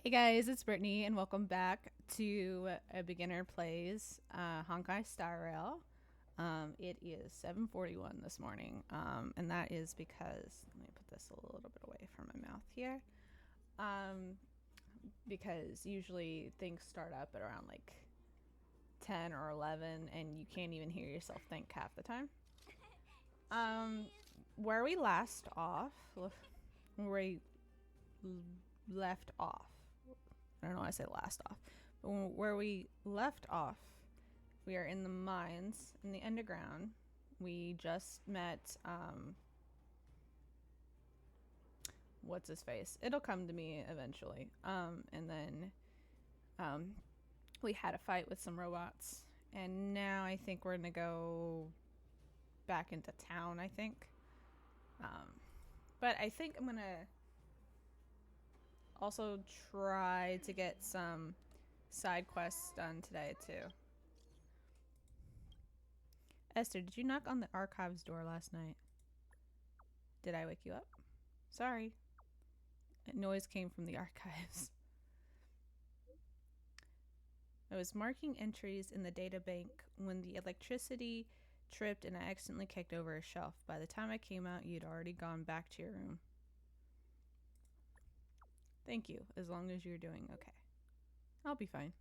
Hey guys, it's Brittany, and welcome back to a beginner plays Honkai Star Rail. It is 7:41 this morning, and that is because let me put this a little bit away from my mouth here. Because usually things start up at around like 10 or 11, and you can't even hear yourself think half the time. Where we left off. I don't know why I say last off. But where we left off, we are in the mines, in the underground. We just met, what's his face? It'll come to me eventually. And then we had a fight with some robots. And now I think we're going to go back into town, I think. But I think I'm going to also try to get some side quests done today too. Esther, did you knock on the archives door last night? Did I wake you up? Sorry. That noise came from the archives. I was marking entries in the data bank when the electricity tripped and I accidentally kicked over a shelf. By the time I came out, you'd already gone back to your room. Thank you, as long as you're doing okay. I'll be fine.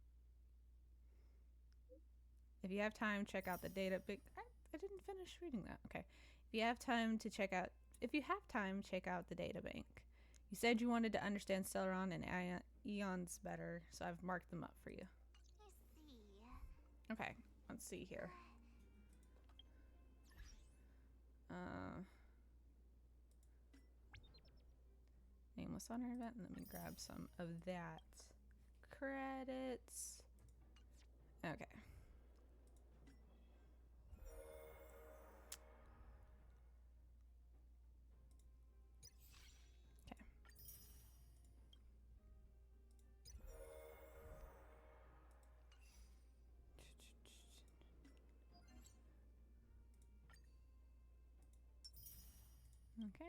If you have time, check out the data bank. I didn't finish reading that. Okay. If you have time, check out the data bank. You said you wanted to understand Celeron and Eons better, so I've marked them up for you. Okay, let's see here. Nameless honor event. Let me grab some of that. Credits. Okay. Okay.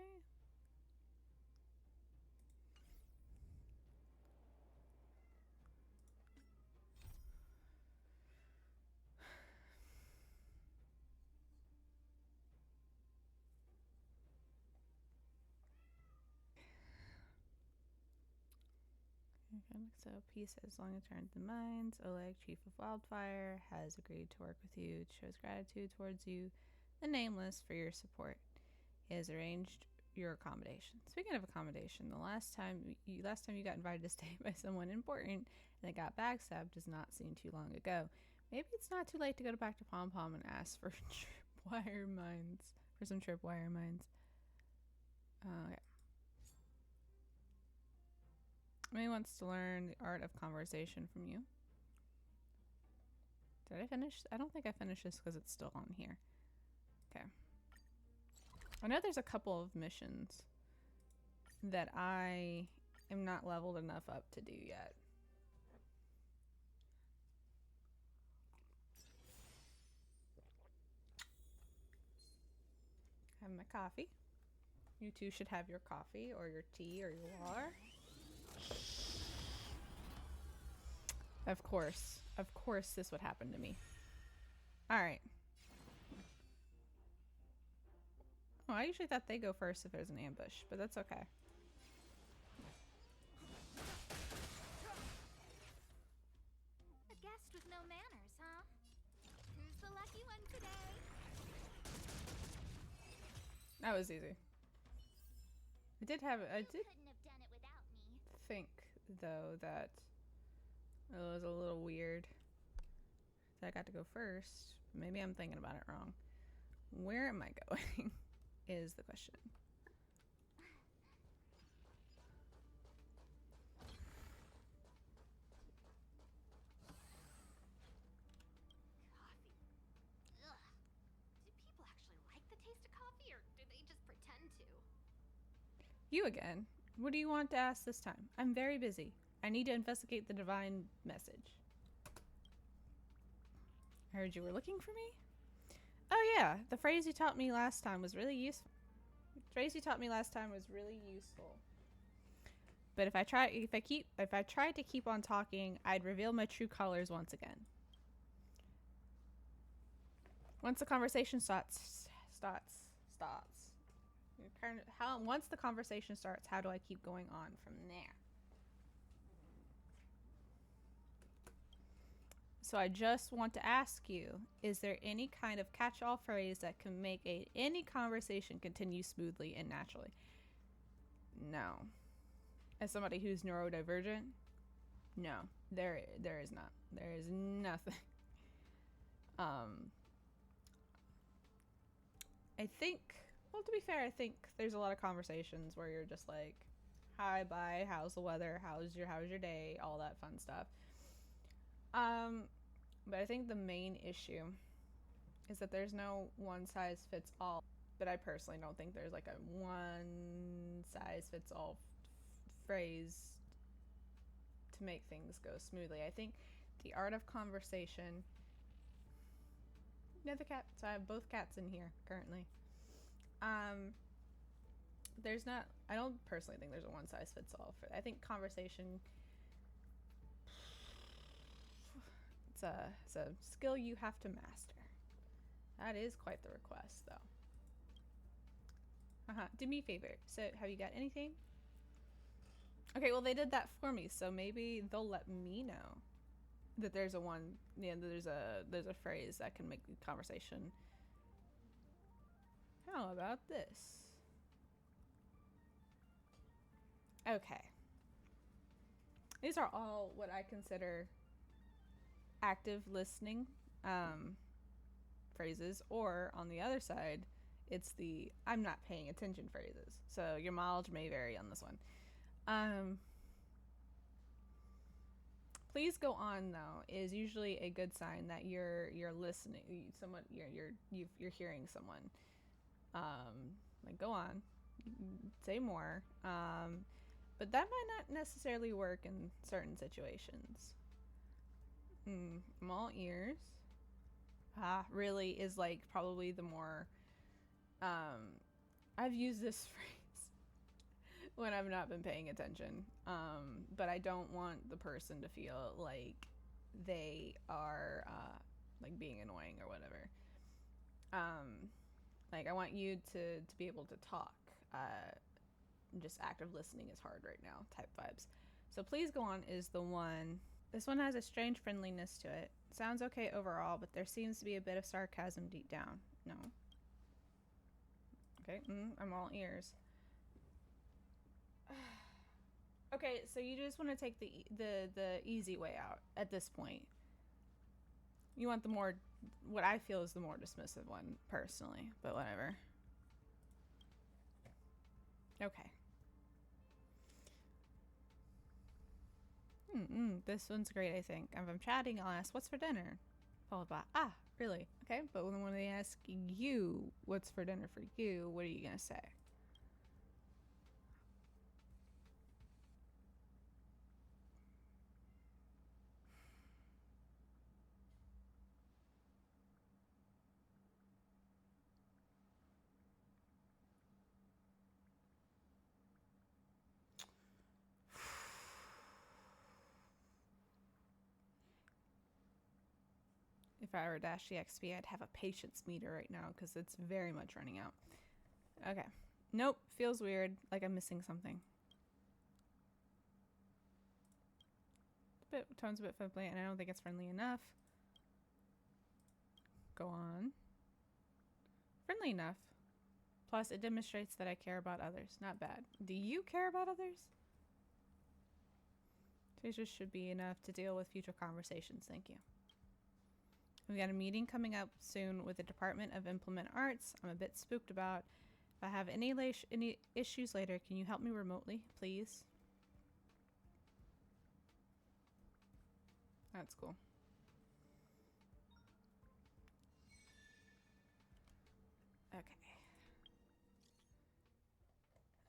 Okay. So peace as long as turned the mines. Oleg, chief of wildfire, has agreed to work with you. Shows gratitude towards you, the nameless, for your support. He has arranged your accommodation. Speaking of accommodation, the last time you got invited to stay by someone important and it got backstabbed does not seem too long ago. Maybe it's not too late to go back to Pom Pom and ask for tripwire mines. For some tripwire mines. Okay. Maybe wants to learn the art of conversation from you. Did I finish? I don't think I finished this because it's still on here. Okay. I know there's a couple of missions that I am not leveled enough up to do yet. I have my coffee. You two should have your coffee or your tea or your water. Of course this would happen to me. Alright. Oh, I usually thought they go first if there's an ambush, but that's okay. A guest with no manners, huh? Who's the lucky one today? That was easy. I did couldn't have done it without me. think, though, that it was a little weird that I got to go first. Maybe I'm thinking about it wrong. Where am I going is the question. Coffee. Ugh. Do people actually like the taste of coffee, or do they just pretend to? You again. What do you want to ask this time? I'm very busy. I need to investigate the divine message. I heard you were looking for me? Oh yeah, the phrase you taught me last time was really useful. But if I tried to keep on talking, I'd reveal my true colors once again. Once the conversation starts. Once the conversation starts, how do I keep going on from there? So I just want to ask you, is there any kind of catch-all phrase that can make any conversation continue smoothly and naturally? No. As somebody who's neurodivergent, no, there is not. There is nothing. I think, well, to be fair, I think there's a lot of conversations where you're just like, hi, bye, how's the weather, how's your day, all that fun stuff. But I think the main issue is that there's no one size fits all. But I personally don't think there's like a one size fits all phrase to make things go smoothly. I think the art of conversation. Yeah, the cat. So I have both cats in here currently. There's not. I don't personally think there's a one size fits all for. I think conversation. It's a skill you have to master. That is quite the request, though. Do me a favor. So, have you got anything? Okay, well, they did that for me, so maybe they'll let me know that there's there's a phrase that can make the conversation. How about this? Okay. These are all what I consider active listening phrases, or on the other side, it's the I'm not paying attention phrases. So your mileage may vary on this one. Please go on though is usually a good sign that you're listening. You're hearing someone. Like go on, say more. But that might not necessarily work in certain situations. I'm all ears. Really is like probably the more. I've used this phrase when I've not been paying attention. But I don't want the person to feel like they are like being annoying or whatever. Like I want you to be able to talk. Just active listening is hard right now type vibes. So please go on is the one. This one has a strange friendliness to it. Sounds okay overall, but there seems to be a bit of sarcasm deep down. No. Okay, I'm all ears. Okay, so you just want to take the easy way out at this point. You want the more, what I feel is the more dismissive one, personally, but whatever. Okay. This one's great, I think. If I'm chatting, I'll ask, what's for dinner? Followed by, really? Okay, but when they ask you, what's for dinner for you, what are you going to say? If I were Dash the XP, I'd have a patience meter right now because it's very much running out. Okay. Nope. Feels weird. Like I'm missing something. Tone's a bit friendly, and I don't think it's friendly enough. Go on. Friendly enough. Plus, it demonstrates that I care about others. Not bad. Do you care about others? Tasers should be enough to deal with future conversations. Thank you. We've got a meeting coming up soon with the Department of Implement Arts. I'm a bit spooked about. If I have any issues later, can you help me remotely, please? That's cool.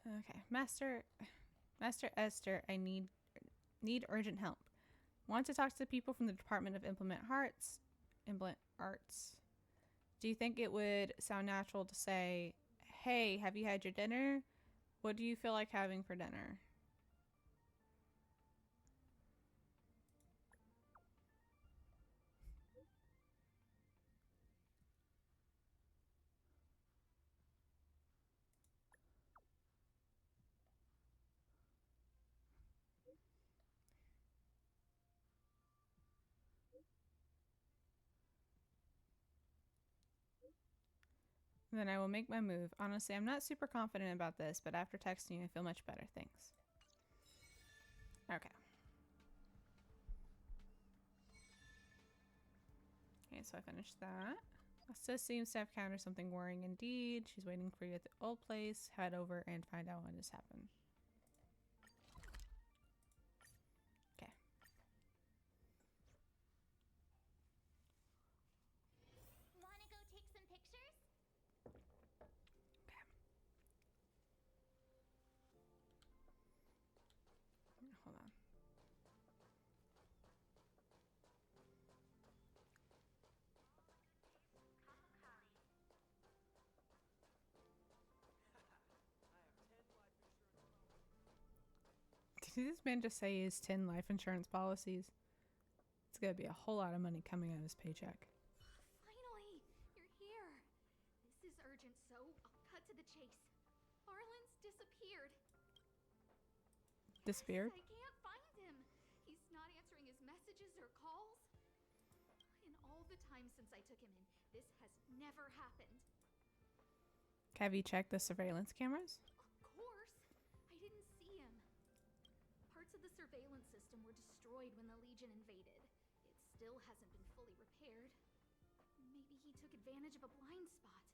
Okay. Master Esther, I need urgent help. Want to talk to the people from the Department of Implement Arts. Do you think it would sound natural to say, hey, have you had your dinner? What do you feel like having for dinner? Then I will make my move. Honestly, I'm not super confident about this, but after texting you, I feel much better. Thanks. Okay. Okay, so I finished that. Asta seems to have countered something worrying indeed. She's waiting for you at the old place. Head over and find out when this happened. Okay. Wanna go take some pictures? Okay. Hold on. Did this man just say he has 10 life insurance policies? It's gonna be a whole lot of money coming out of his paycheck. Finally, you're here. This is urgent, so I'll cut to the chase. Arlen's disappeared. Disappeared? Yes, I can't find him. He's not answering his messages or calls. In all the time since I took him in, this has never happened. Have you checked the surveillance cameras? Of course. I didn't see him. Parts of the surveillance system were destroyed when the Legion invaded. It still hasn't been fully repaired. Maybe he took advantage of a blind spot.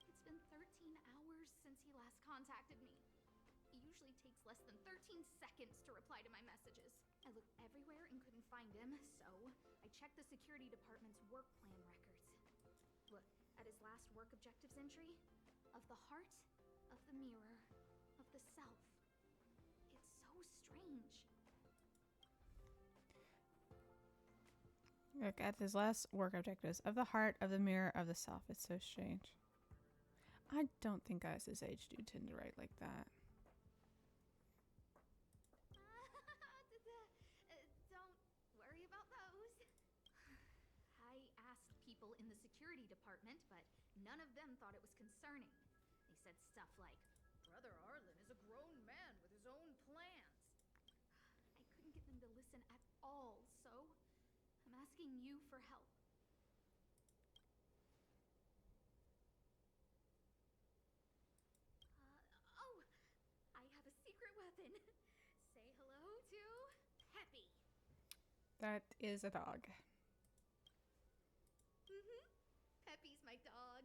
It's been 13 hours since he last contacted me. He usually takes less than 13 seconds to reply to my messages. I looked everywhere and couldn't find him, so I checked the security department's work plan records. Look, at his last work objectives entry, of the heart, of the mirror, of the self. It's so strange. Look at his last work objectives. Of the heart, of the mirror, of the self. It's so strange. I don't think guys his age do tend to write like that. Don't worry about those. I asked people in the security department, but none of them thought it was concerning. They said stuff like, Brother Arlen is a grown man with his own plans. I couldn't get them to listen at all, so I'm asking you for help. Oh, I have a secret weapon. Say hello to Peppy. That is a dog. Peppy's my dog.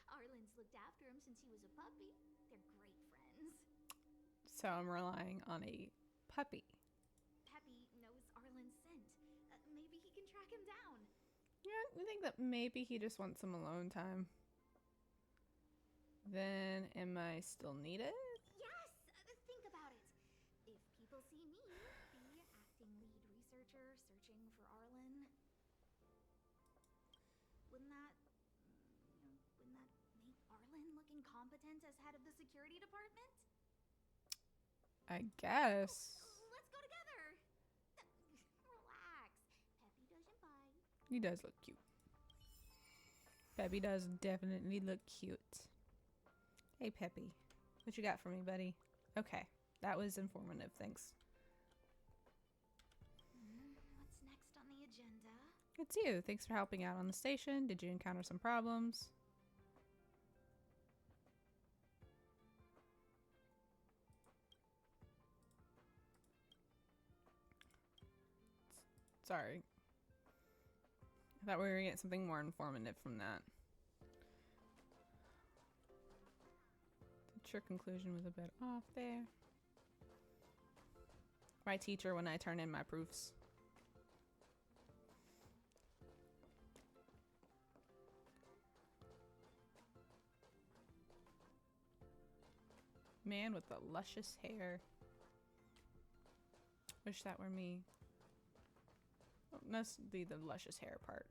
Arlen's looked after him since he was a puppy. They're great friends. So I'm relying on a puppy. Peppy knows Arlen's scent. Maybe he can track him down. Yeah, I think that maybe he just wants some alone time. Then, am I still needed? Yes! Think about it. If people see me, the acting lead researcher searching for Arlen, wouldn't that make Arlen look incompetent as head of the security department? I guess. Let's go together. Relax. Peppy doesn't bite. He does look cute. Peppy does definitely look cute. Hey, Peppy. What you got for me, buddy? Okay. That was informative. Thanks. What's next on the agenda? It's you. Thanks for helping out on the station. Did you encounter some problems? Sorry. I thought we were going to get something more informative from that. Your conclusion was a bit off there. My teacher when I turn in my proofs. Man with the luscious hair. Wish that were me. Oh, that's the luscious hair part.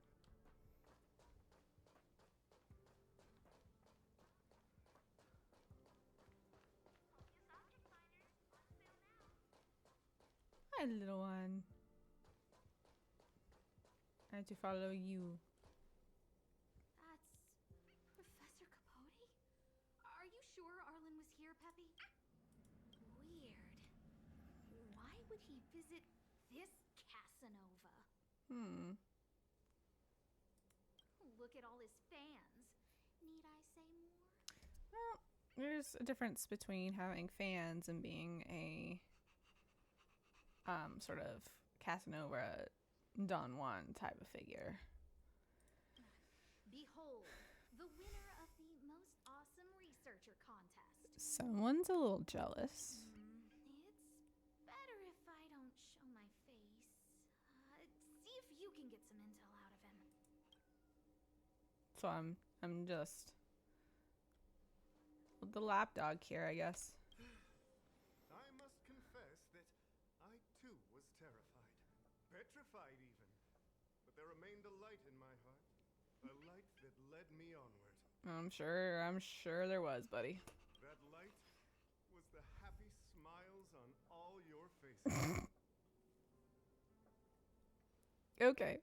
Hi, little one. I had to follow you. That's Professor Capote? Are you sure Arlen was here, Peppy? Weird. Why would he visit this Casanova? Hmm. Look at all his fans. Well, there's a difference between having fans and being a sort of Casanova Don Juan type of figure. Behold, the winner of the most awesome researcher contest. Someone's a little jealous. It's better if I don't show my face. See if you can get some intel out of him. So I'm just the lapdog here, I guess. I must confess that I too was terrified, petrified even. But there remained a light in my heart, a light that led me onward. I'm sure there was, buddy. That light was the happy smiles on all your faces. Okay.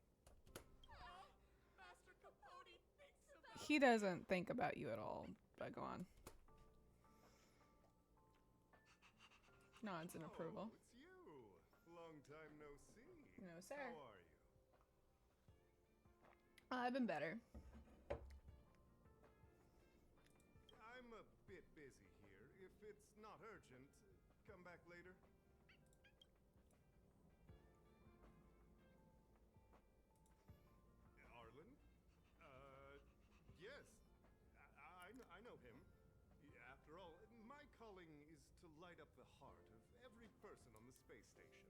Master Capote thinks about He doesn't think about you at all, but go on. Nods in approval. Oh, it's you. Long time no see. No, sir. How are you? I've been better. I'm a bit busy here. If it's not urgent, come back later. Arlen? Yes. I know him. After all, my calling is to light up the heart of every person on the space station.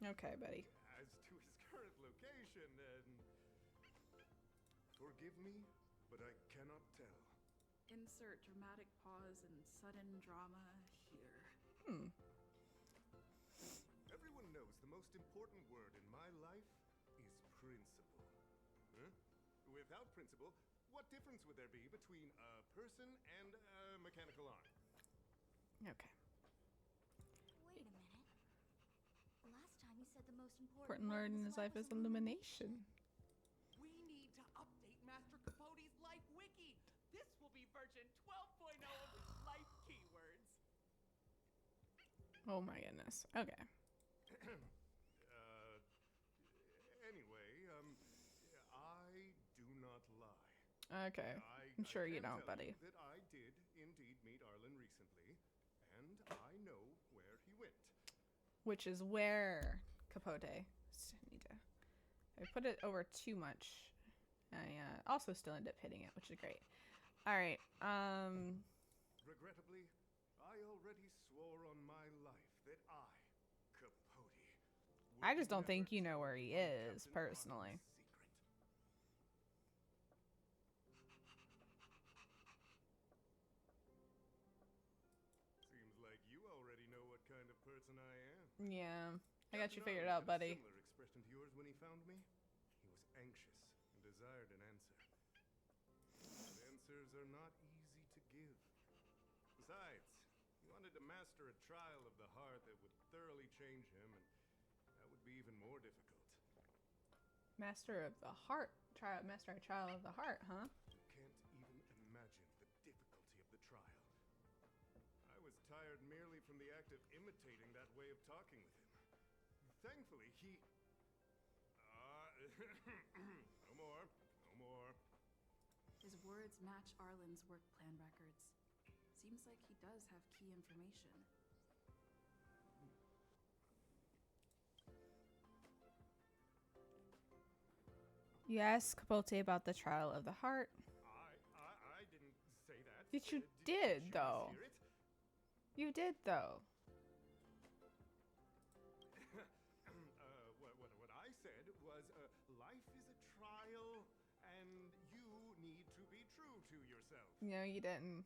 Okay, buddy. As to his current location, forgive me, but I cannot tell. Insert dramatic pause and sudden drama here. Everyone knows the most important word in my life is principle. Huh? Without principle, what difference would there be between a person and a mechanical arm? Okay. Wait a minute. Last time you said the most Important word in his life is illumination. We need to update Master Capote's Life Wiki. This will be version 12.0 of his life keywords. Oh my goodness. Okay. Anyway, I do not lie. Okay. I'm sure you can don't, tell buddy. That I did indeed meet Arlen recently, and I know where he went. Which is where Capote. I put it over too much. I also still end up hitting it, which is great. All right. Regrettably, I already swore on my life that I, Capote, I just don't would think you never know where he tell is, Captain personally. Arlen's secret. Seems like you already know what kind of person I am. Yeah. I got you Captain figured Arlen out, had a buddy. similar expression to yours when he found me. He was anxious and desired an answer. But answers are not easy to give. Besides, he wanted to master a trial of the heart that would thoroughly change him, and that would be even more difficult. Master of the heart. Master a trial of the heart, huh? You can't even imagine the difficulty of the trial. I was tired merely from the act of imitating that way of talking with him. Thankfully, he... no more. His words match Arlen's work plan records. Seems like he does have key information. You asked Capote about the trial of the heart. I didn't say that. But you Did did, you though. mishear it? You did, though. What I said was, life is a trial, and you need to be true to yourself. No, you didn't.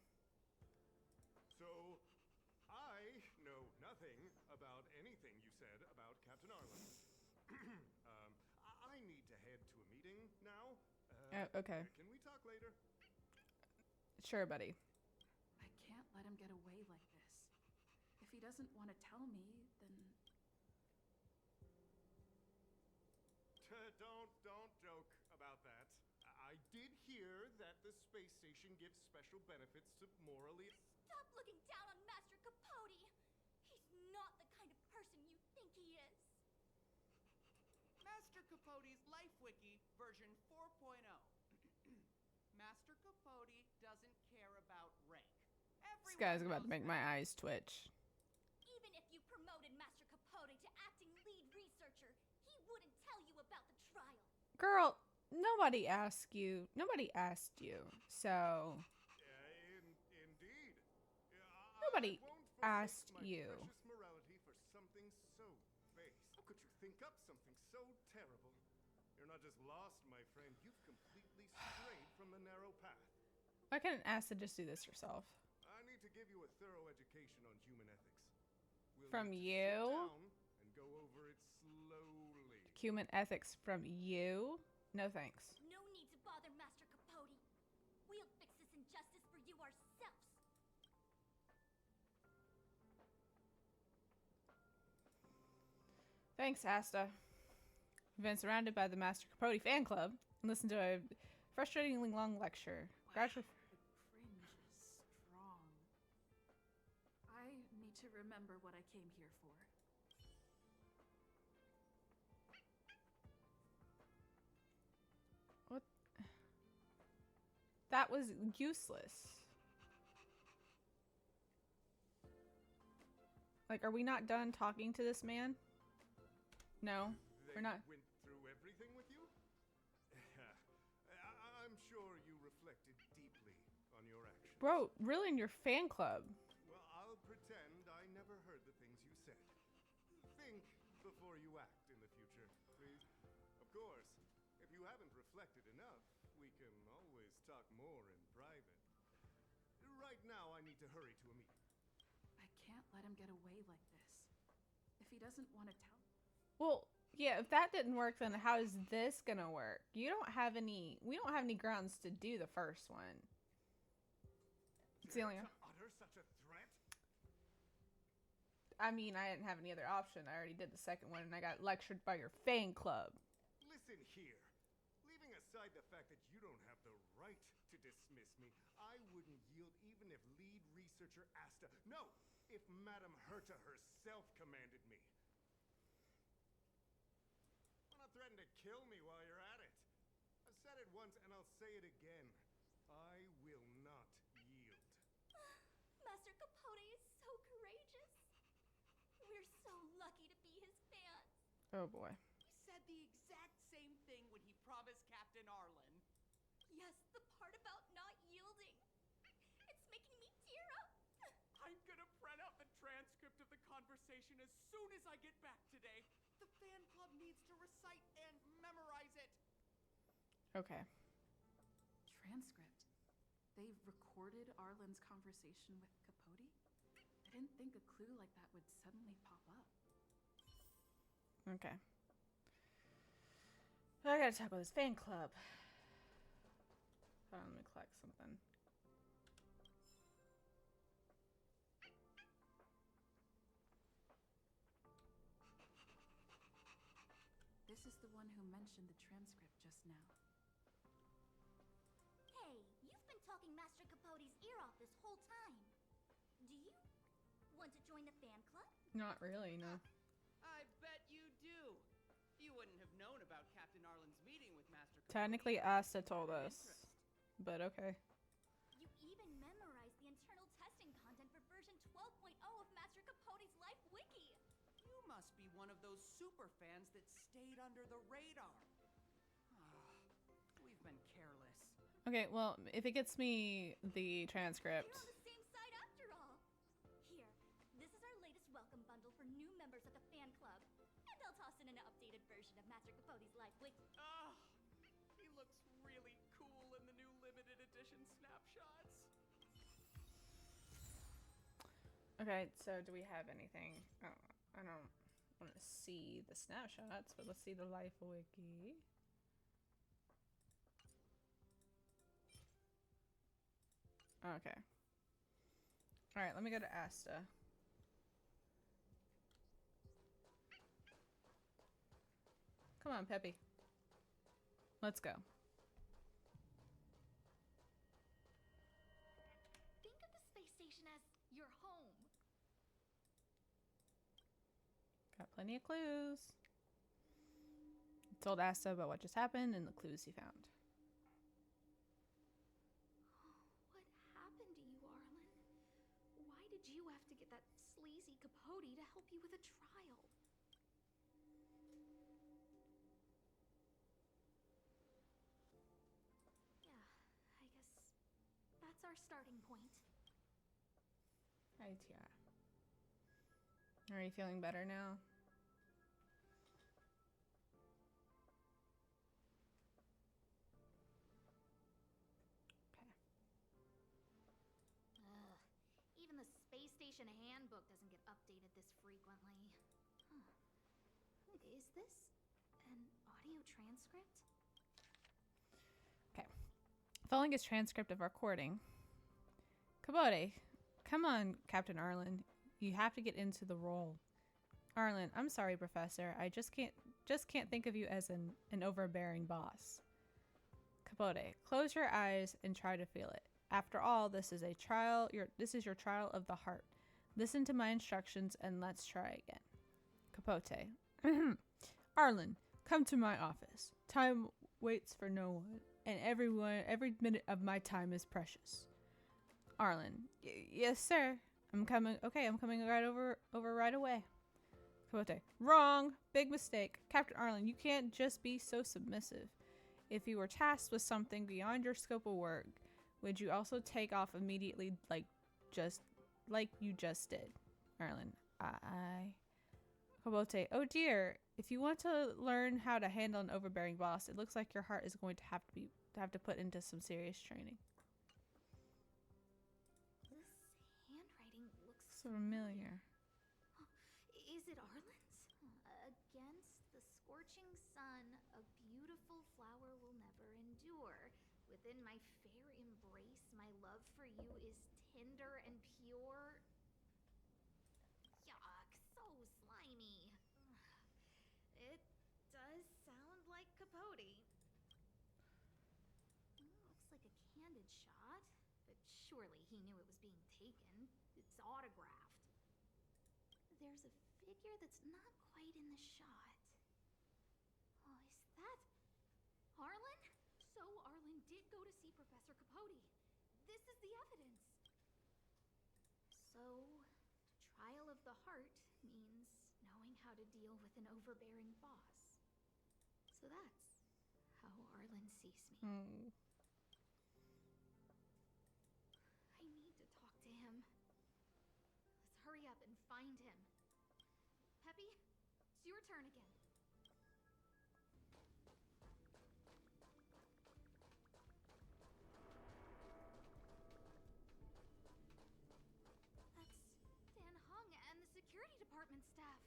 So, I know nothing about anything you said about Captain Arlen. I need to head to a meeting now. Okay. Can we talk later? Sure, buddy. I can't let him get away like this. If he doesn't want to tell me, then... Don't joke about that. I did hear that the space station gives special benefits to morally... Stop looking down on Master Capote! He's not the kind of person you think he is. Master Capote's Life Wiki, version 4.0. Master Capote doesn't care about rank. This guy's about to make my eyes twitch. Even if you promoted Master Capote to acting lead researcher, he wouldn't tell you about the trial. Girl, nobody asked you. Nobody asked you. So Indeed. nobody I won't forsake asked my you. precious morality for something so base. How could you think up something so terrible? You're not just lost, my friend. You've completely strayed from the narrow path. Why couldn't Asta just do this herself? I need to give you a thorough education on human ethics. We'll From need to you? sit down and go over it slowly. Human ethics from you? No thanks. No need to bother Master Capote. We'll fix this injustice for you ourselves. Thanks, Asta. You've been surrounded by the Master Capote fan club and listened to a frustratingly long lecture. Gradually. The cringe is strong. I need to remember what I came here for. What? That was useless. Like, are we not done talking to this man? No, They we're not. went through everything with you? I'm sure you reflected deeply on your actions. Bro, really in your fan club. Well, I'll pretend I never heard the things you said. Think before you act in the future, please. Of course, if you haven't reflected enough, we can always talk more in private. Right now, I need to hurry to a meeting. I can't let him get away like this. If he doesn't want to tell. Well, yeah, if that didn't work, then how is this gonna work? We don't have any grounds to do the first one. It's the only. To utter such a threat? I mean, I didn't have any other option. I already did the second one, and I got lectured by your fan club. Listen here. Leaving aside the fact that you don't have the right to dismiss me, I wouldn't yield even if lead researcher Asta. No, if Madame Herta herself commanded me. Wanna threaten to kill me while you're at it? I've said it once and I'll say it again. I will not yield. Master Capote is so courageous. We're so lucky to be his fans. Oh boy. He said the exact same thing when he promised Captain Arlen. Yes, the part about not yielding. It's making me tear up. I'm gonna print out the transcript of the conversation as soon as I get back today. The fan club needs to recite and memorize it. Okay. Transcript. They recorded Arlen's conversation with Capote? I didn't think a clue like that would suddenly pop up. Okay. I gotta talk with his fan club. Hold on, let me collect something. This is the one who mentioned the transcript just now. Hey, you've been talking Master Capote's ear off this whole time. Do you want to join the fan club? Not really, no. I bet you do. You wouldn't have known about Captain Arlen's meeting with Master Capote. Technically, Asta told us. But okay. You even memorized the internal testing content for version 12.0 of Master Capote's Life Wiki. You must be one of those super fans that stayed under the radar. We've been careless. Okay, well, if it gets me the transcript. You're on the same side after all. Here, this is our latest welcome bundle for new members of the fan club. And I'll toss in an updated version of Master Capote's Life Wiki. He looks really cool in the new limited edition snapshots. Okay, so do we have anything? Oh, I don't want to see the snapshots, but let's see the Life Wiki. Okay. Alright, let me go to Asta. Come on, Peppy. Let's go. Think of the space station as your home. Got plenty of clues. Told Asta about what just happened and the clues he found. What happened to you, Arlen? you with a trial. Yeah, I guess that's our starting point. Right, yeah. Are you feeling better now? Ugh. Even the space station handbook doesn't get updated this frequently. Huh. Is this an audio transcript? Okay. Following is transcript of our recording. Capote, come on, Captain Arlen. You have to get into the role. Arlen, I'm sorry, Professor. I just can't think of you as an overbearing boss. Capote, close your eyes and try to feel it. After all, this is a trial. This is your trial of the heart. Listen to my instructions and let's try again. Capote, Arlen, come to my office. Time waits for no one, and every minute of my time is precious. Arlen, yes, sir. I'm coming. Okay, I'm coming right over right away. Capote, wrong. Big mistake. Captain Arlen, you can't just be so submissive. If you were tasked with something beyond your scope of work, would you also take off immediately like you just did? Arlen, Capote, oh dear. If you want to learn how to handle an overbearing boss, it looks like your heart is going to have to put into some serious training. This handwriting looks Familiar. Is it Arlen's? Against the scorching sun, a beautiful flower will never endure. Within my fair embrace, my love for you is tender and pure. Yuck, so slimy. It does sound like Capote. Looks like a candid shot, but surely he knew it was being taken. It's autographed. There's a figure that's not quite in the shot. Oh, is that Arlen? So Arlen did go to see Professor Capote. This is the evidence. So, trial of the heart means knowing how to deal with an overbearing boss. So that's how Arlen sees me. I need to talk to him. Let's hurry up and find him. Peppy, it's your turn again. That's Dan Hung and the security department staff.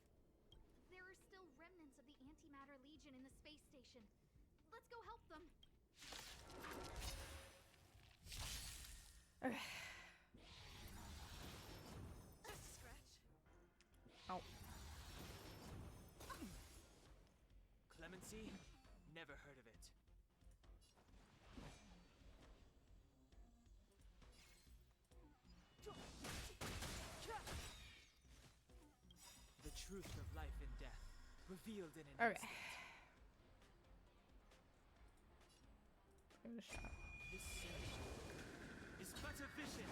There are still remnants of the Antimatter Legion in the space station. Let's go help them. Okay. Just a scratch. Oh. Clemency? Never heard of it. The truth of life and death, revealed in an Okay. instant. Give it a shot. This search is but a vision.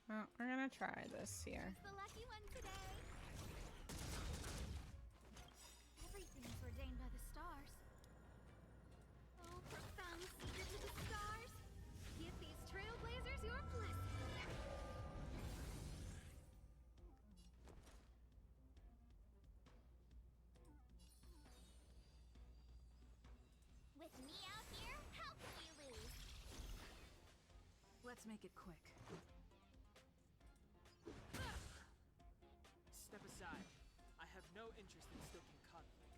Well, we're gonna try this here. Who's the lucky one today? Everything's ordained by the stars. Oh, profound secret to the stars. Give these trailblazers your blessing. With me out here, how can you lose? Let's make it quick. Step aside. I have no interest in stoking conflict.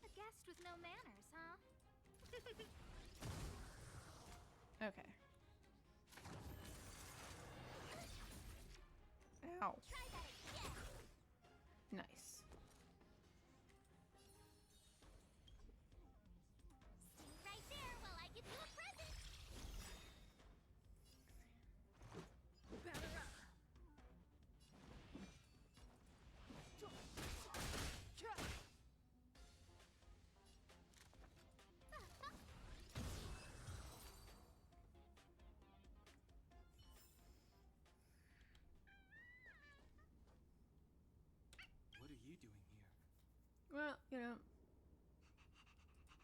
A guest with no manners, huh? Okay. Ow. Try that again. Nice. Stay right there while I give you a present. Batter up. Well, you know.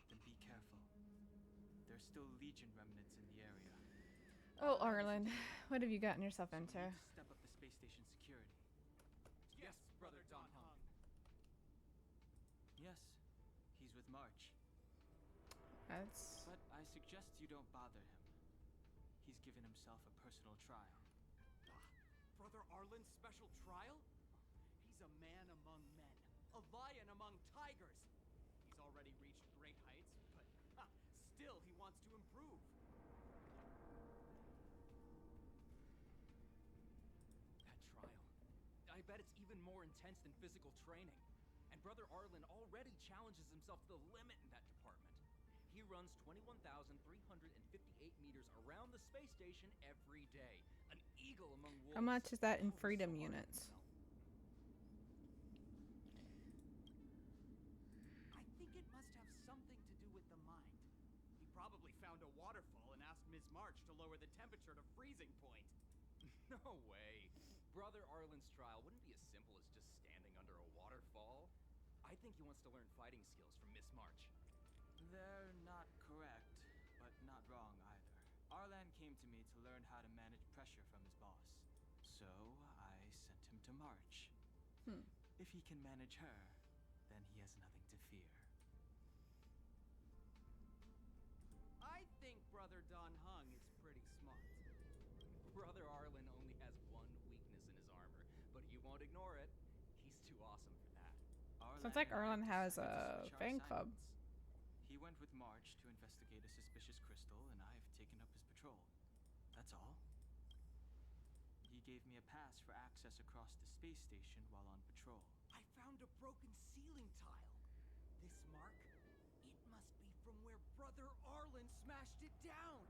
Then be careful. There's still Legion remnants in the area. Oh, Arlen, what have you gotten yourself So we into? need to step up the space station security. Yes, Brother Don Hung. Yes, he's with March. That's But I suggest you don't bother him. He's given himself a personal trial. Brother Arlen's special trial? He's a man among men, a lion among tigers. He's already reached great heights, but still he wants to improve. That trial. I bet it's even more intense than physical training. And Brother Arlen already challenges himself to the limit in that department. He runs 21,358 meters around the space station every day. An eagle among wolves. how much is that in Oh, he's freedom so hard on units? himself. I think it must have something to do with the mind. He probably found a waterfall and asked Ms. March to lower the temperature to freezing point. No way. Brother Arlen's trial wouldn't be as simple as just standing under a waterfall. I think he wants to learn fighting skills from Miss March. They're not correct, but not wrong either. Arlan came to me to learn how to manage pressure from his boss. So I sent him to March. If he can manage her, then he has nothing to fear. I think Brother Don Hung is pretty smart. Brother Arlen only has one weakness in his armor, but he won't ignore it. He's too awesome for that. Sounds like Arlen and I has decided to a switch our fan club. assignments. He went with March to investigate a suspicious crystal, and I've taken up his patrol. That's all. He gave me a pass for access across the space station while on patrol. I found a broken ceiling tile. This mark, it must be from where Brother Arlen smashed it down.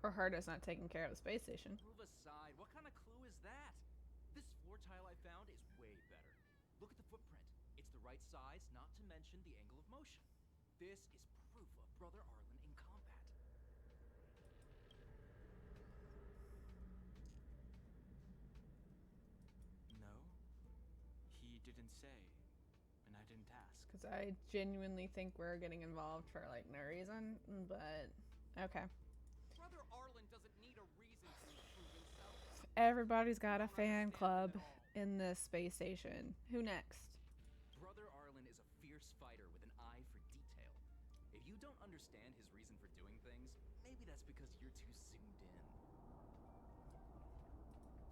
Or Herta's not taking care of the space station. Move aside. What kind of clue is that? This floor tile I found is way better. Look at the footprint. It's the right size, not to mention the angle of motion. This is proof of Brother Arlen in combat. No, he didn't say, and I didn't ask. Because I genuinely think we're getting involved for like no reason, but okay. Brother Arlen doesn't need a reason to improve himself. Everybody's got a Don't fan understand club it at all. in this space station. Who next? Brother Arlen is a fierce fighter with an eye for detail. If you don't understand his reason for doing things, maybe that's because you're too zoomed in.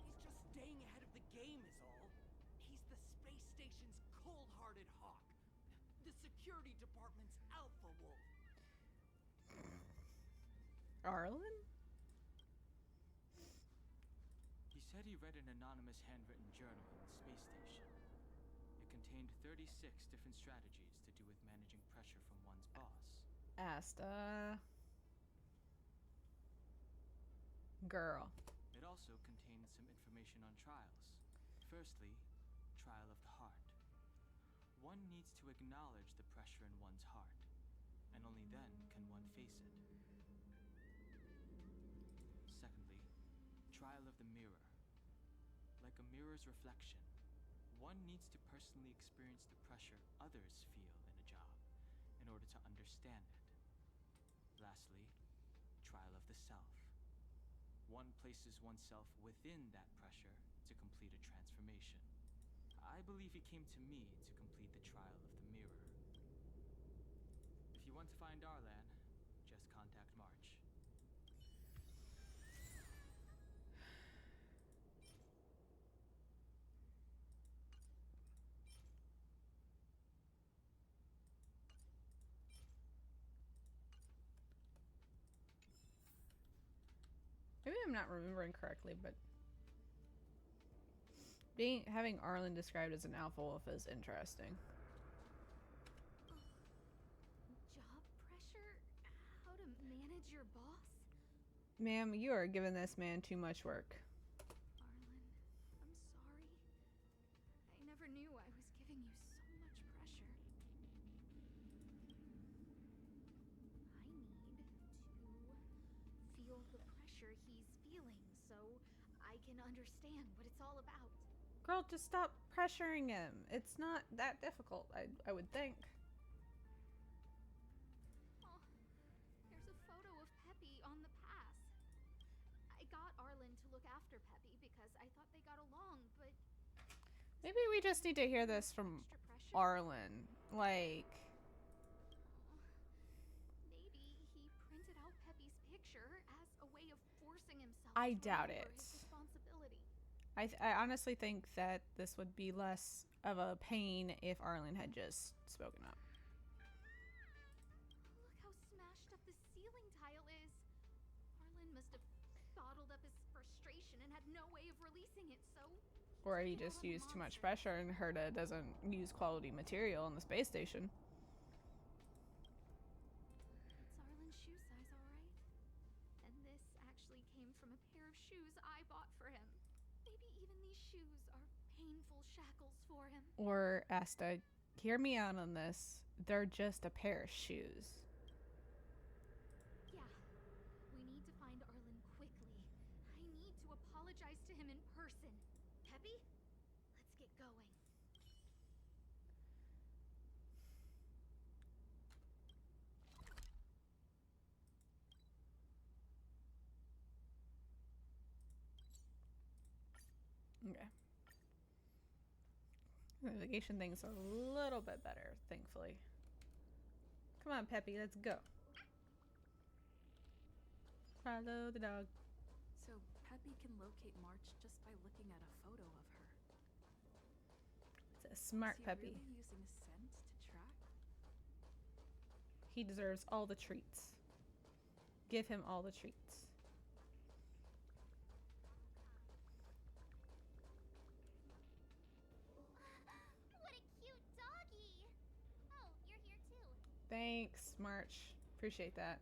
He's just staying ahead of the game is all. He's the space station's cold-hearted hawk. The security department's alpha wolf. Arlen? He said he read an anonymous handwritten journal in the space station. It contained 36 different strategies to do with managing pressure from one's boss. Asta. Girl. It also contained some information on trials. Firstly, trial of the heart. One needs to acknowledge the pressure in one's heart, and only then can one face it. Secondly, trial of the mirror. Like a mirror's reflection, one needs to personally experience the pressure others feel in a job in order to understand it. Lastly, trial of the self. One places oneself within that pressure to complete a transformation. I believe he came to me to complete the trial of the mirror. If you want to find Arlan, just contact March. Maybe I'm not remembering correctly, but having Arlen described as an alpha wolf is interesting. Job pressure? How to manage your boss? Ma'am, you are giving this man too much work. Arlen, I'm sorry. I never knew I was giving you so much pressure. I need to feel the pressure he's feeling so I can understand what it's all about. Girl, just stop pressuring him. It's not that difficult, I would think. Oh, there's a photo of Peppy on the pass. I got Arlen to look after Peppy because I thought they got along, but Maybe we just need to hear this from extra pressure. Arlen. Like, Maybe he printed out Peppy's picture as a way of forcing himself I to doubt remember it. his responsibility. I honestly think that this would be less of a pain if Arlen had just spoken up. Look how smashed up the ceiling tile is. Arlen must have bottled up his frustration and had no way of releasing it, so Or he took it just out on the used too much monster. pressure and Herta doesn't use quality material on the space station. It's Arlen's shoe size, all right. And this actually came from a pair of shoes I bought for him. Maybe even these shoes are painful shackles for him. Or Asta, hear me out on this. They're just a pair of shoes. Yeah, we need to find Arlen quickly. I need to apologize to him in person. Peppy, let's get going. Okay. The navigation thing's a little bit better, thankfully. Come on, Peppy, let's go. Follow the dog. So Peppy can locate March just by looking at a photo of her. It's a smart Is he Peppy. really using scent to track? He deserves all the treats. Give him all the treats. What a cute doggy! Oh, you're here too. Thanks, March. Appreciate that.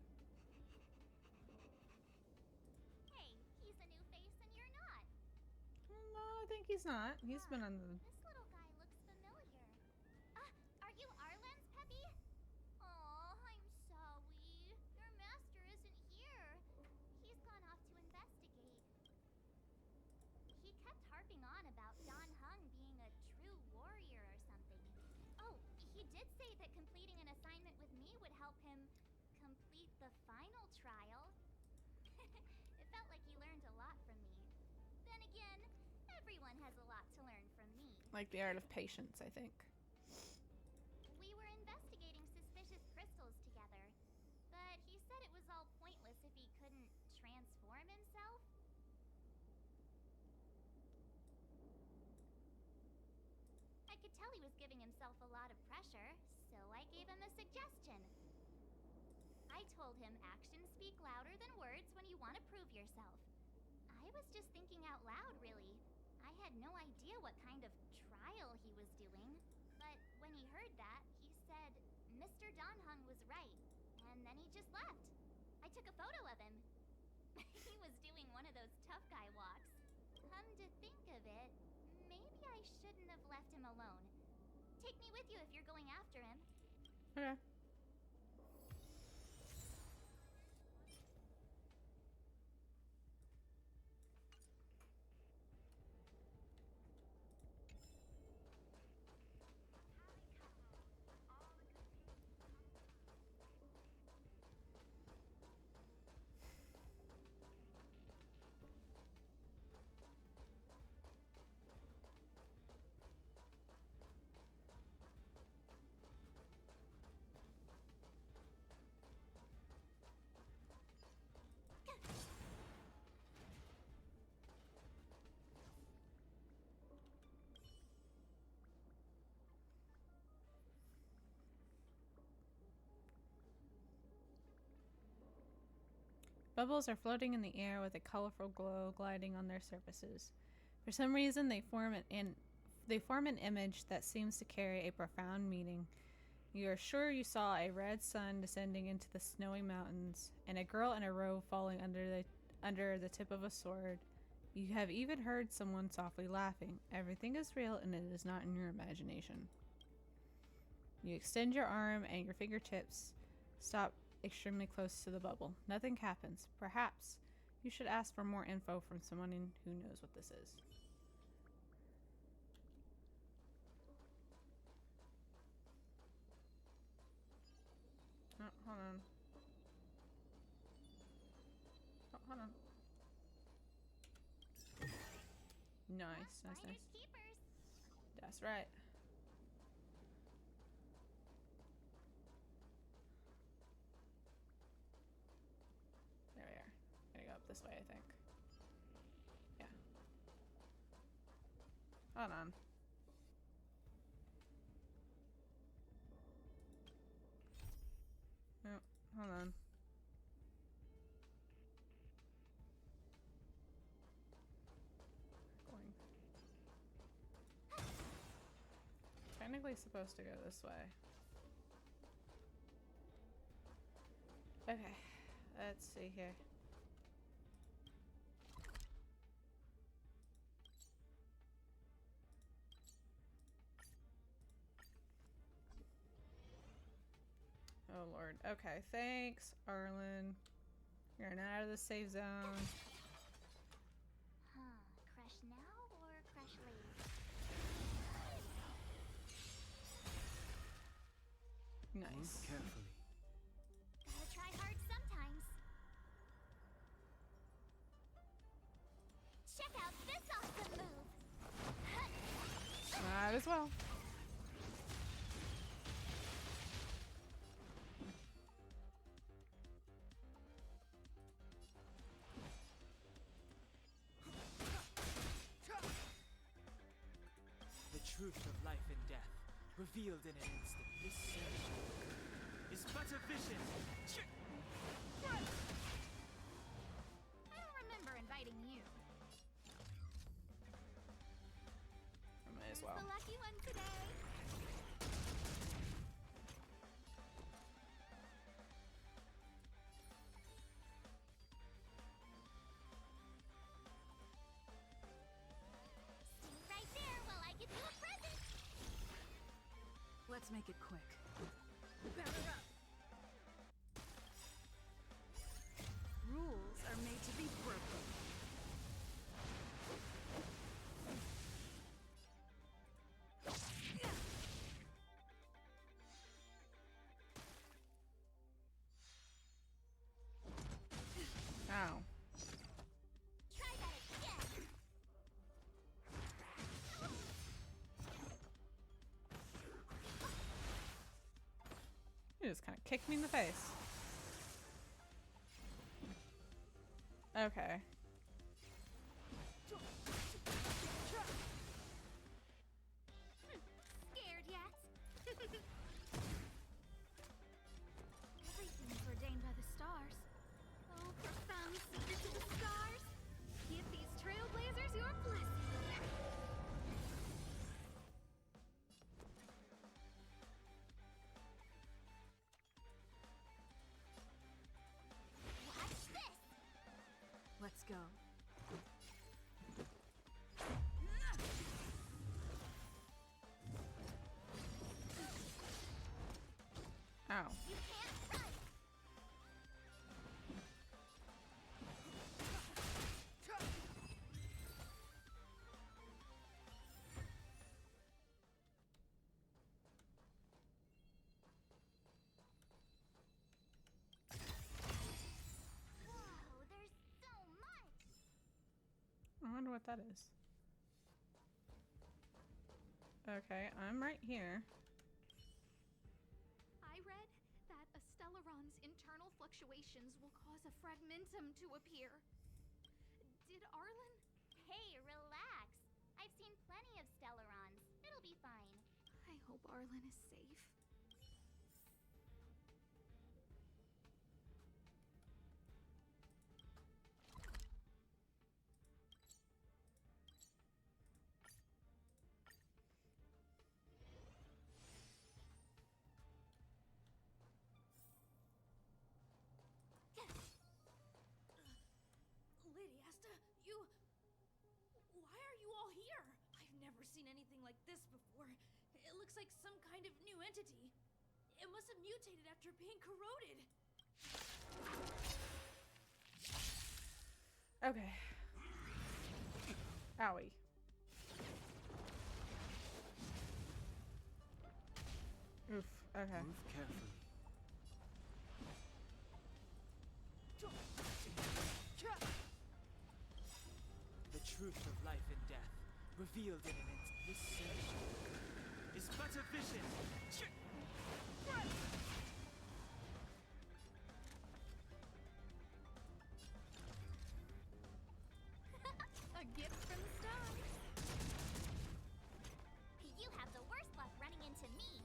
Hey, he's a new face and you're not. No, I think he's not. He's been on the... This little guy looks familiar. Are you Arlen's Peppy? Aw, I'm sorry. Your master isn't here. He's gone off to investigate. He kept harping on about Don Hung being a true warrior or something. Oh, he did say that completing an assignment with me would help him complete the final trial. It felt like he learned a lot from me. Then again, everyone has a lot to learn from me. Like the art of patience, I think. We were investigating suspicious crystals together, but he said it was all pointless if he couldn't transform himself. I could tell he was giving himself a lot of pressure, so I gave him a suggestion. I told him actions speak louder than words when you want to prove yourself. I was just thinking out loud, really. I had no idea what kind of trial he was doing, but when he heard that, he said Mr. Donhung was right, and then he just left. I took a photo of him. He was doing one of those tough guy walks. Come to think of it, maybe I shouldn't have left him alone. Take me with you if you're going after him. Okay. Bubbles are floating in the air with a colorful glow gliding on their surfaces. For some reason, they form an image that seems to carry a profound meaning. You are sure you saw a red sun descending into the snowy mountains, and a girl in a robe falling under the tip of a sword. You have even heard someone softly laughing. Everything is real, and it is not in your imagination. You extend your arm, and your fingertips stop extremely close to the bubble. Nothing happens. Perhaps you should ask for more info from someone who knows what this is. hold on. Oh, hold on. Nice, nice, nice. Keepers. That's right. There we are. Gotta go up this way, I think. Yeah. Hold on. No, hold on. Going. Technically supposed to go this way. Okay, let's see here. Oh lord. Okay, thanks, Arlen. You're not out of the safe zone. Huh. Crush now or crush later? Move Nice. carefully. Gotta try hard sometimes. Check out this awesome move. Might as well. The truth of life and death, revealed in an instant. This search is but a vision. I don't remember inviting you. I might as Who's well. the lucky one today? Stay right there while I give you a present. Let's make it quick. Batter up. Rules are made to be broken. Ow. Try that again. You just kind of kicked me in the face. Okay. Scared yet? Everything's ordained by the stars. Oh, profound secret to the stars. Give these trailblazers your blessing. Watch this. Let's go. Ow. You can't run. Whoa, there's so much. I wonder what that is. Okay, I'm right here. I read that a Stellaron's internal fluctuations will cause a fragmentum to appear. Did Arlen? Hey, relax. I've seen plenty of Stellarons. It'll be fine. I hope Arlen is safe. Lady Asta, you... Why are you all here? I've never seen anything like this before. It looks like some kind of new entity. It must have mutated after being corroded. Okay. Owie. Oof. Okay. Move carefully. truth of life and death, revealed in an instant. This search is but a vision. A gift from the stars. You have the worst luck running into me.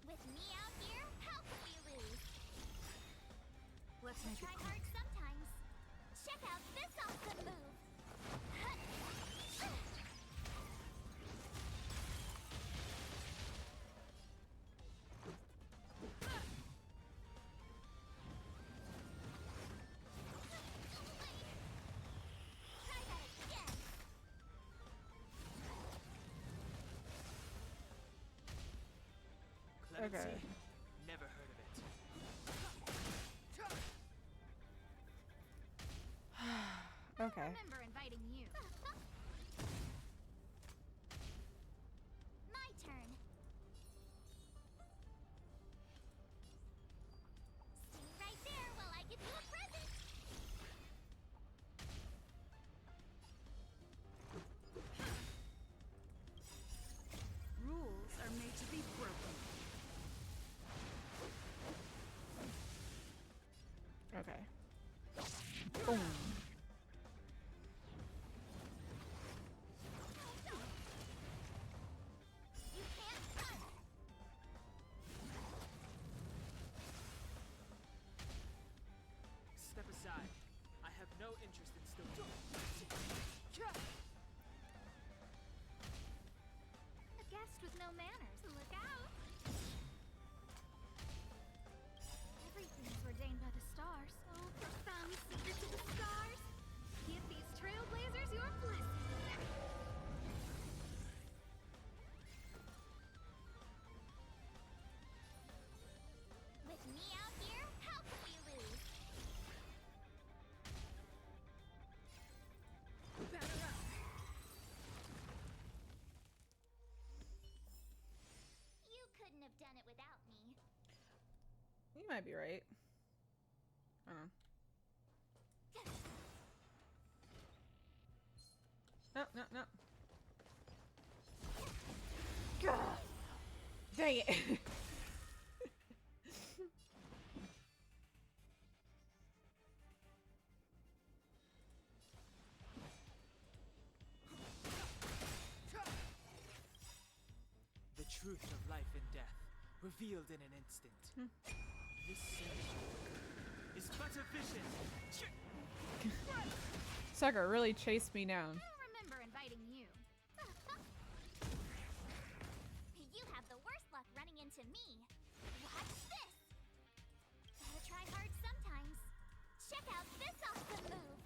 With me out here, how could we lose? Let's make Try it hard quick. sometimes. Check out this awesome move. Try that again. Clemency? Okay. Never heard of it. Okay. Remember inviting you. My turn. Stay right there while I give you a present. Rules are made to be broken. Okay. Boom. You can't run. Step aside. I have no interest in still. A guest with no manners. Look out. Everything's ordained by the stars. Oh, profound secret to the stars. Give these trailblazers your blessing. With me out here, how could we lose? Batter up. You couldn't have done it without me. You might be right. I don't know. No, no, no. God. Dang it. The truth of life and death, revealed in an instant. This search is but a vision. Sucker really chased me down. I don't remember inviting you. You have the worst luck running into me. Watch this. Gotta try hard sometimes. Check out this awesome move.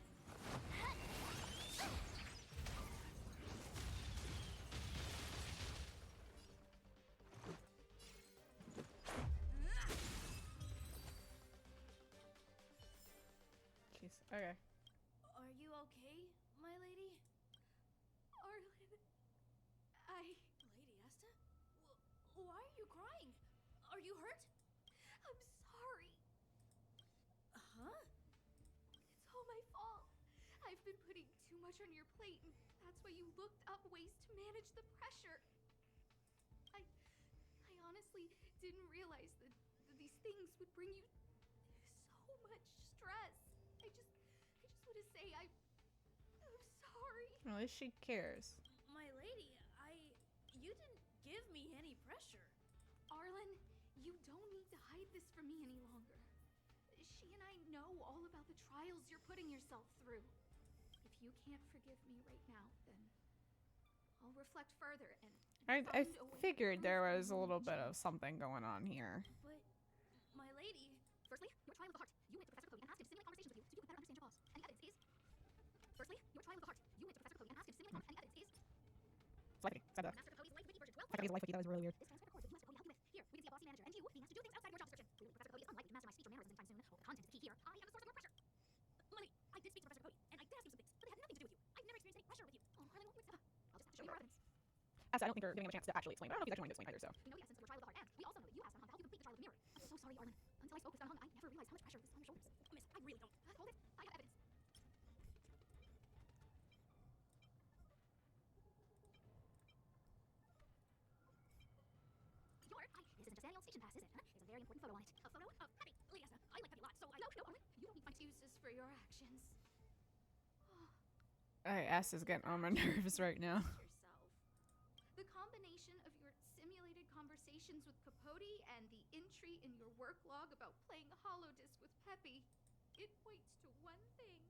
Jeez. Okay. Are you okay, my lady? Arlen. Lady Asta? Why are you crying? Are you hurt? I'm sorry. Huh? It's all my fault. I've been putting too much on your plate, and that's why you looked up ways to manage the pressure. I honestly didn't realize that these things would bring you so much stress. I just want to say I'm sorry. Well, at least she cares. My lady, you didn't give me any pressure. Arlen, you don't need to hide this from me any longer. She and I know all about the trials you're putting yourself through. If you can't forgive me right now, then I'll reflect further and I find a way to figured there prove was a you little won't bit of change. something going on here. But, my lady, Firstly, your trial of the heart. You went to Professor Cody and asked him to simulate conversations with you so you could better understand your laws. And the evidence is... Firstly, your trial of the heart. You went to Professor Cody and asked him to simulate and the evidence is... Flighty. Said that. Master Cody's life wiki version 12. Flighty's life wiki. That was really weird. This transcript records what you must Cody help you with. Here, we can see a bossy manager and you being asked to do things outside your job description. Clearly, Professor Cody is unlikely to master my speech or mannerisms anytime soon. The content is the key here. I am the source of your pressure. Money, I did speak to Professor Cody, and I did ask him some things, but it had nothing to do with you. I've never experienced any pressure with you. Oh, Arlen, what was that? I'll just have to show you your evidence. Asta, I don't think you're giving him a chance to actually explain. But I don't know if he's actually wanting to explain either. So. We know the essence of your trial of the heart, and we also know that you asked on Honkai how you complete the trial of the mirror. I'm so sorry, Arlen. Until I spoke with Hung, I never realized how much pressure was on your shoulders. Miss, I really don't. Hold it. I have evidence. Asta's getting on my nerves right now. Yourself. The combination of your simulated conversations with Capote and the entry in your work log about playing Holodisc with Peppy, it points to one thing.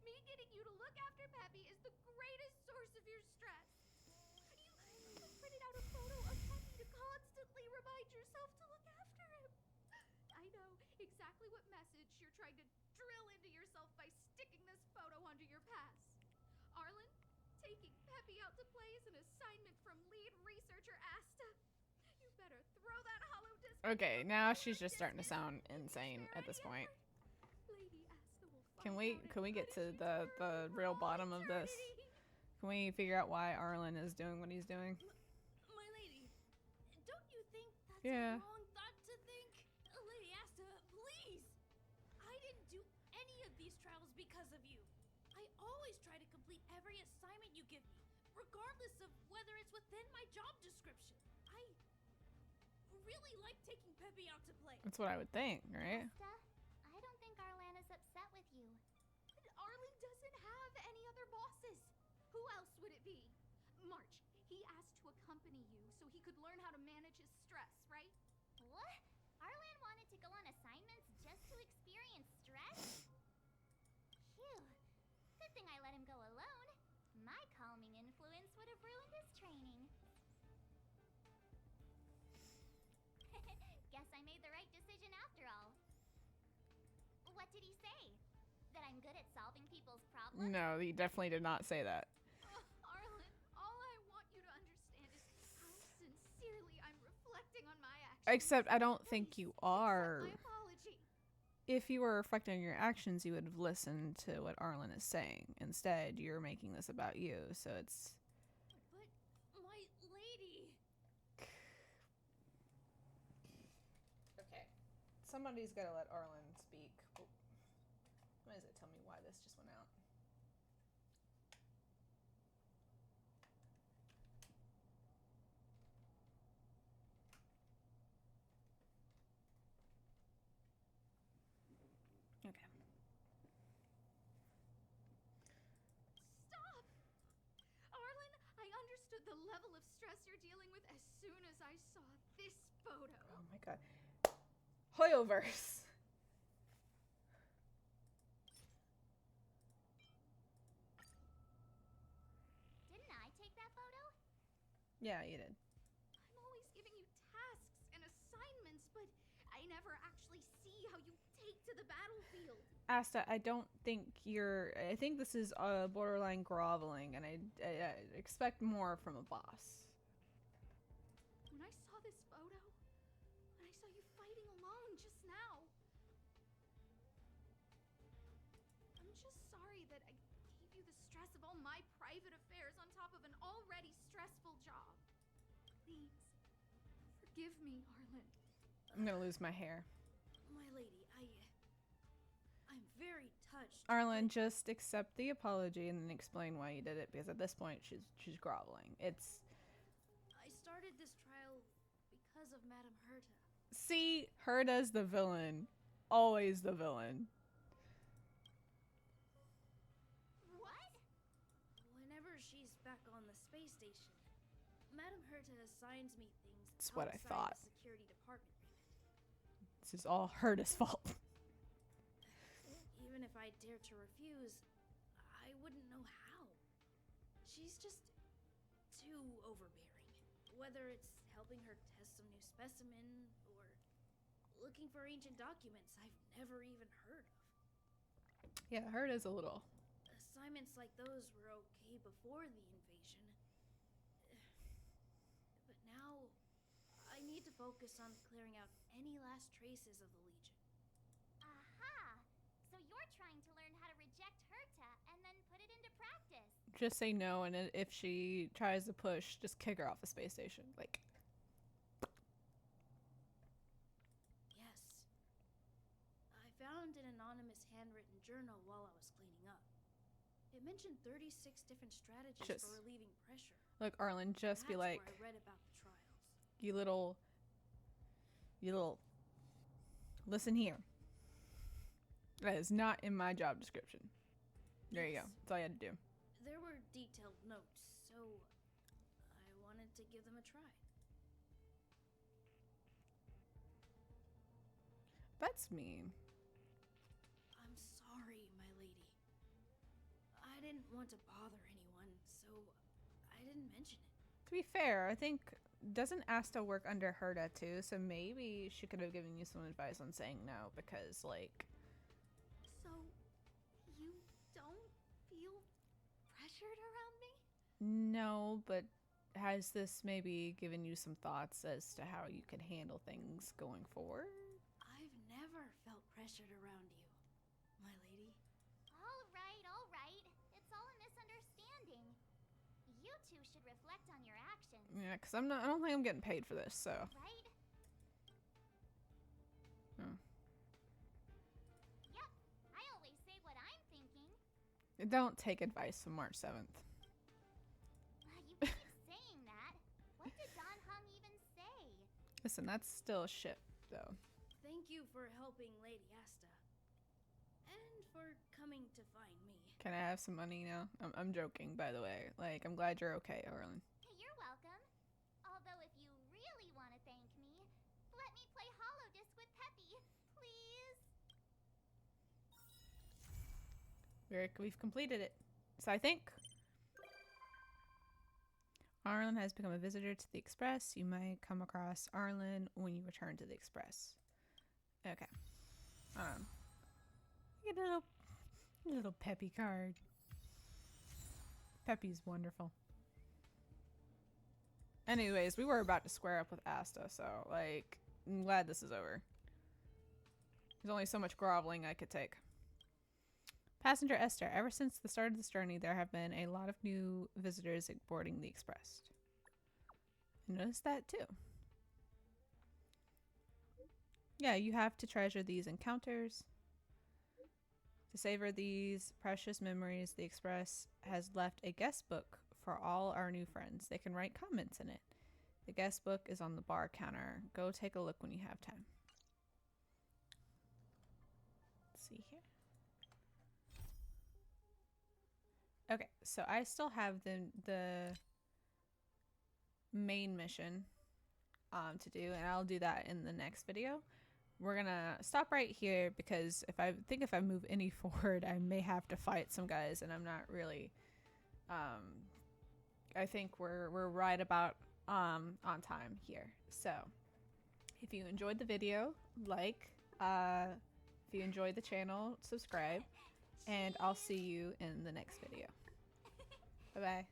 Me getting you to look after Peppy is the greatest source of your stress. You printed out a photo of Peppy to constantly remind yourself to look after him. I know exactly what message you're trying to drill into yourself by sticking this photo onto your pass. Arlen, taking Peppy out to play is an assignment from lead researcher Asta. You better throw that holodisc. Okay, now she's just starting to sound insane at this point. Lady Asta will Can find we out get to and the punish you real for bottom of this? eternity. Can we figure out why Arlen is doing what he's doing? My lady, don't you think that's Yeah. a wrong thought to think? Lady Asta, please! I didn't do any of these trials because of you. I always try to complete every assignment you give me, regardless of whether it's within my job description. I really like taking Peppy out to play. That's what I would think, right? Asta, I don't think Arlan is upset with you. Arlen doesn't have any other bosses. Who else would it be? March, he asked to accompany you so he could learn how to manage his stress, right? What? Arlan wanted to go on assignments just to experience stress? Phew. Good thing I let him go alone. My calming influence would have ruined his training. Guess I made the right decision after all. What did he say? That I'm good at solving people's problems? No, he definitely did not say that. Arlen, all I want you to understand is how sincerely I'm reflecting on my actions. Except I don't think you are. Accept my apology. If you were reflecting on your actions, you would have listened to what Arlen is saying. Instead, you're making this about you, so it's... But, my lady... Okay. Somebody's got to let Arlen speak. Oh. What does it tell me why this just went out? Okay. Stop! Arlen, I understood the level of stress you're dealing with as soon as I saw this photo. Oh my god. Hoyoverse! Didn't I take that photo? Yeah, you did. I'm always giving you tasks and assignments, but I never actually see how you take to the battlefield. Asta, I don't think you're... I think this is borderline groveling, and I expect more from a boss. When I saw this photo, when I saw you fighting alone just now, I'm just sorry that I gave you the stress of all my private affairs on top of an already stressful job. Please, forgive me, Arlen. I'm gonna lose my hair. My lady, I'm very touched. Arlen, just accept the apology and then explain why you did it, because at this point she's groveling. It's... I started this trial because of Madame Herta. See, Herta's the villain. Always the villain. What? Whenever she's back on the space station, Madame Herta assigns me things That's what I outside thought. the security department remit. This is all Herta's fault. Even if I dared to refuse, I wouldn't know how. She's just too overbearing. Whether it's helping her test some new specimen, or looking for ancient documents I've never even heard of. Yeah, Herta's a little... Assignments like those were okay before the invasion. But now, I need to focus on clearing out any last traces of the Legion. Aha! So you're trying to learn how to reject Herta and then put it into practice. Just say no, and if she tries to push, just kick her off the space station. Like... Yes. I found an anonymous handwritten journal while I was cleaning up. It mentioned 36 different strategies Just- for relieving pressure. Look, Arlen, just be That's like, where I read about the trials. you little... Listen here. That is not in my job description. There you go. Yes. That's all you had to do. There were detailed notes, so I wanted to give them a try. That's mean. I'm sorry, my lady. I didn't want to bother anyone, so I didn't mention it. To be fair, I think, doesn't Asta work under Herta too? So maybe she could have given you some advice on saying no, because, like... So, you don't feel pressured around me? No, but has this maybe given you some thoughts as to how you can handle things going forward? I've never felt pressured around you, my lady. All right, all right. It's all a misunderstanding. You two should reflect on your actions. Yeah, because I don't think I'm getting paid for this, so... Right? Oh. Yep, I always say what I'm thinking. Don't take advice from March 7th. You keep saying that. What did Don Hung even say? Listen, that's still shit, though. Thank you for helping Lady Asta. And for coming to find me. Can I have some money now? I'm joking, by the way. Like, I'm glad you're okay, Orlin. You're welcome. Although if you really want to thank me, let me play Hollow Disc with Peppy, please. We've completed it. So I think Arlen has become a visitor to the Express. You might come across Arlen when you return to the Express. Okay. Get a little Peppy card. Peppy's wonderful. Anyways, we were about to square up with Asta, so, like, I'm glad this is over. There's only so much groveling I could take. Passenger Esther, ever since the start of this journey, there have been a lot of new visitors boarding the Express. I noticed that too. Yeah, you have to treasure these encounters. To savor these precious memories, the Express has left a guest book for all our new friends. They can write comments in it. The guest book is on the bar counter. Go take a look when you have time. Let's see here. Okay, so I still have the main mission to do, and I'll do that in the next video. We're gonna stop right here because if I move any forward, I may have to fight some guys, and I'm not really. I think we're right about on time here. So, if you enjoyed the video, like. If you enjoyed the channel, subscribe, and I'll see you in the next video. Bye bye.